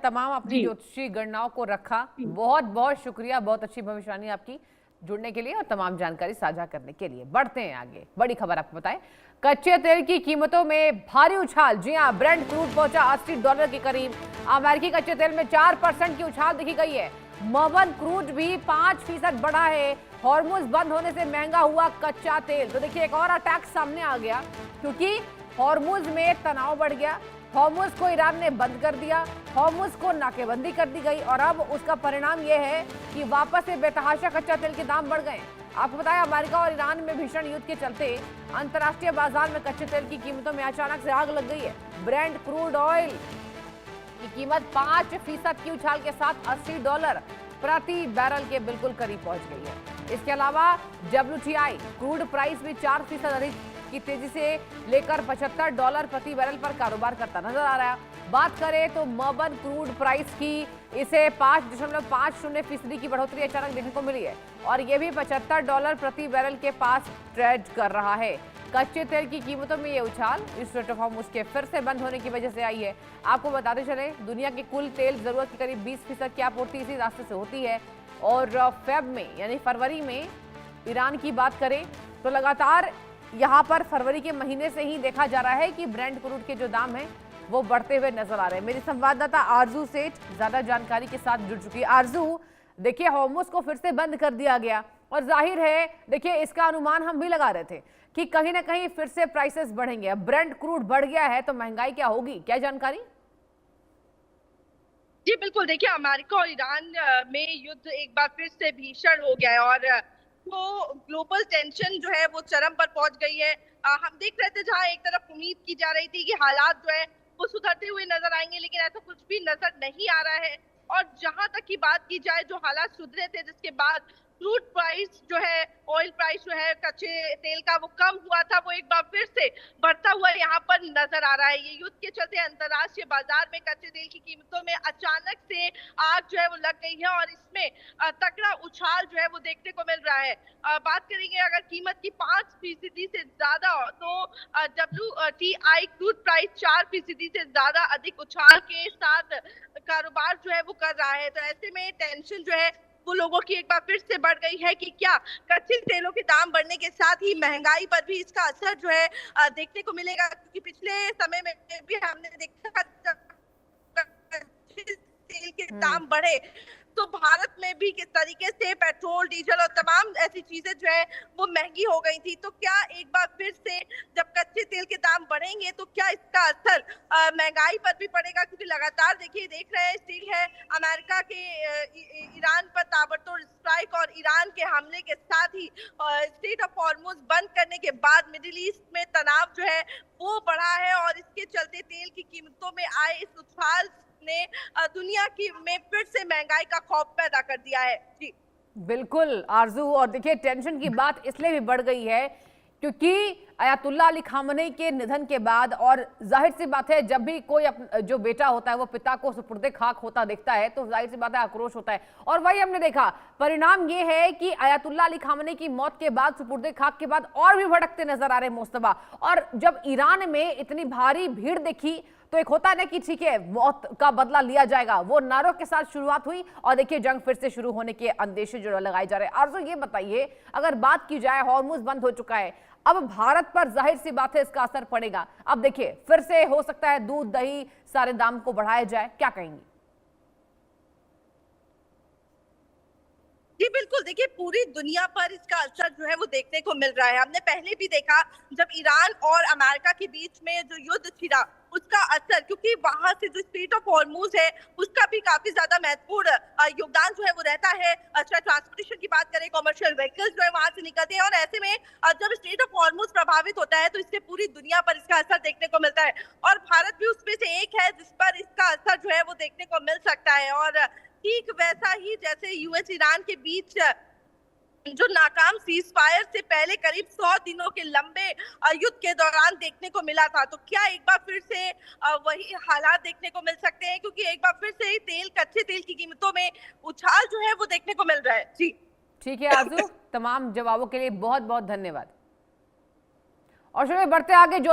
तमाम अपनी ज्योतिषी गणनाओं को रखा। बहुत बहुत शुक्रिया, बहुत अच्छी भविष्यवाणी आपकी, जुड़ने के लिए और तमाम जानकारी साझा करने के लिए। बढ़ते हैं आगे, बड़ी खबर आपको बताएं, कच्चे तेल की कीमतों में भारी उछाल। जी हां, ब्रेंट क्रूड पहुंचा $80 के करीब। अमेरिकी कच्चे तेल में 4% की उछाल देखी गई है। मर्मन क्रूड भी 5% बढ़ा है। हॉर्मुज बंद होने से महंगा हुआ कच्चा तेल। तो देखिए, एक और अटैक सामने आ गया, क्योंकि हॉर्मुज में तनाव बढ़ गया। हॉर्मुज को ईरान ने बंद कर दिया, हॉर्मुज को नाकेबंदी कर दी गई, और अब उसका परिणाम यह है कि वापस से बेतहाशा कच्चा तेल के दाम बढ़ गए। आपको बताया, अमेरिका और ईरान में भीषण युद्ध के चलते अंतर्राष्ट्रीय बाजार में कच्चे तेल की कीमतों में अचानक से आग लग गई है। ब्रेंट क्रूड ऑयल की कीमत 5% की उछाल के साथ $80 प्रति बैरल के बिल्कुल करीब पहुंच गई है। इसके अलावा WTI क्रूड प्राइस भी 4% अधिक की तेजी से लेकर $75 प्रति बैरल पर कारोबार करता नजर आ रहा है। बात करें तो मर्मन क्रूड प्राइस की, इसे 5.50% की बढ़ोतरी अचानक देखने को मिली है, और यह भी $75 प्रति बैरल के पास ट्रेड कर रहा है। कच्चे तेल की कीमतों में ये उछाल इस स्ट्रेट ऑफ हॉर्मुज के फिर से बंद होने की वजह से आई है। आपको बताते चले, दुनिया की कुल तेल जरूरत की करीब 20% की आपूर्ति इसी रास्ते से होती है। और फेब में, यानी फरवरी में ईरान की बात करें तो लगातार यहाँ पर फरवरी के महीने से ही देखा जा रहा है कि ब्रेंट क्रूड के जो दाम है वो बढ़ते हुए नजर आ रहे हैं। मेरी संवाददाता आरजू सेठ ज्यादा जानकारी के साथ जुड़ चुकी है। आरजू, देखिए, हॉर्मुज को फिर से बंद कर दिया गया, और जाहिर है, देखिए, इसका अनुमान हम भी लगा रहे थे कि कहीं ना कहीं फिर से प्राइसेस बढ़ेंगे। अब ब्रेंट क्रूड बढ़ गया है तो महंगाई क्या होगी, क्या जानकारी? जी बिल्कुल, देखिए, अमेरिका और ईरान में युद्ध एक बार फिर से भीषण हो गया है, और वो ग्लोबल टेंशन जो है वो चरम पर पहुंच गई है। हम देख रहे थे, जहां एक तरफ उम्मीद की जा रही थी कि हालात जो है वो सुधरते हुए नजर आएंगे, लेकिन ऐसा कुछ भी नजर नहीं आ रहा है। और जहां तक की बात की जाए, जो हालात सुधरे थे जिसके बाद क्रूड प्राइस जो है, ऑयल प्राइस जो है कच्चे तेल का, वो कम हुआ था, वो एक बार फिर से बढ़ता हुआ यहाँ पर नजर आ रहा है। ये युद्ध के चलते अंतर्राष्ट्रीय बाजार में कच्चे तेल की कीमतों में अचानक से आग जो है वो लग गई है, और इसमें तगड़ा उछाल जो है वो देखने को मिल रहा है। बात करेंगे अगर कीमत की 5% से ज्यादा हो, तो WTI क्रूड प्राइस 4% से ज्यादा अधिक उछाल के साथ कारोबार जो है वो कर रहा है। तो ऐसे में टेंशन जो है वो लोगों की एक बार फिर से बढ़ गई है कि क्या कच्चे तेलों के दाम बढ़ने के साथ ही महंगाई पर भी इसका असर जो है देखने को मिलेगा, क्योंकि पिछले समय में भी हमने देखा तेल के दाम बढ़े तो भारत में भी किस तरीके से पेट्रोल, डीजल और तमाम ऐसी चीजें जो है वो महंगी हो गई थी। तो क्या एक बार फिर से जब कच्चे तेल के दाम बढ़ेंगे तो क्या इसका असर महंगाई पर भी पड़ेगा? क्योंकि लगातार देखिए, देख रहे हैं, स्थिर है अमेरिका के ईरान पर ताबड़तोड़ स्ट्राइक और ईरान के हमले के साथ ही स्ट्रेट ऑफ हॉर्मुज बंद करने के बाद मिडिल ईस्ट में तनाव जो है वो बढ़ा है, और इसके चलते तेल की कीमतों में आए इस उछाल ने दुनिया की में फिर से महंगाई का खौफ पैदा कर दिया है। जी बिल्कुल आरजू, और देखिए, टेंशन की बात इसलिए भी बढ़ गई है क्योंकि अयातुल्ला अली खामनेई के निधन के बाद, और जाहिर सी बात है, जब भी कोई जो बेटा होता है वो पिता को सुपुर्दे खाक होता देखता है तो जाहिर सी बात है आक्रोश होता है। और वही हमने देखा, परिणाम ये है कि अयातुल्ला अली खामनेई की मौत के बाद, सुपुर्दे खाक के बाद और भी भड़कते नजर आ रहे मुस्तफा। और जब ईरान में इतनी भारी भीड़ देखी तो एक होता है ना कि ठीक है, मौत का बदला लिया जाएगा, वो नारों के साथ शुरुआत हुई, और देखिए जंग फिर से शुरू होने के अंदेशे जो लगाए जा रहे हैं। आरजू, ये बताइए, अगर बात की जाए, हॉर्मुज बंद हो चुका है, अब भारत पर जाहिर सी बात है इसका असर पड़ेगा। अब देखिए, फिर से हो सकता है दूध दही सारे दाम को बढ़ाया जाए, क्या कहेंगी? जी बिल्कुल, देखिए, पूरी दुनिया पर इसका असर जो है वो देखने को मिल रहा है। हमने पहले भी देखा, जब ईरान और अमेरिका के बीच में जो युद्ध छिड़ा उसका असर, क्योंकि वहां से जो स्ट्रेट ऑफ हॉर्मुज है उसका भी काफी ज्यादा महत्वपूर्ण योगदान जो है वो रहता है। अच्छा, ट्रांसपोर्टेशन की बात करें, कॉमर्शियल व्हीकल्स जो है वहां से निकलते हैं, और ऐसे में जब स्ट्रेट ऑफ हॉर्मुज प्रभावित होता है तो इससे पूरी दुनिया पर इसका असर देखने को मिलता है, और भारत भी उसमें से एक है जिस पर इसका असर जो है वो देखने को मिल सकता है। और ठीक वैसा ही जैसे यूएस ईरान के बीच जो नाकाम सीज फायर से पहले करीब 100 दिनों के लंबे युद्ध के दौरान देखने को मिला था, तो क्या एक बार फिर से वही हालात देखने को मिल सकते हैं? क्योंकि एक बार फिर से कच्चे तेल की कीमतों में उछाल जो है वो देखने को मिल रहा है। जी ठीक है आरजू, तमाम जवाबों के लिए बहुत बहुत धन्यवाद। और चलिए बढ़ते आगे, जो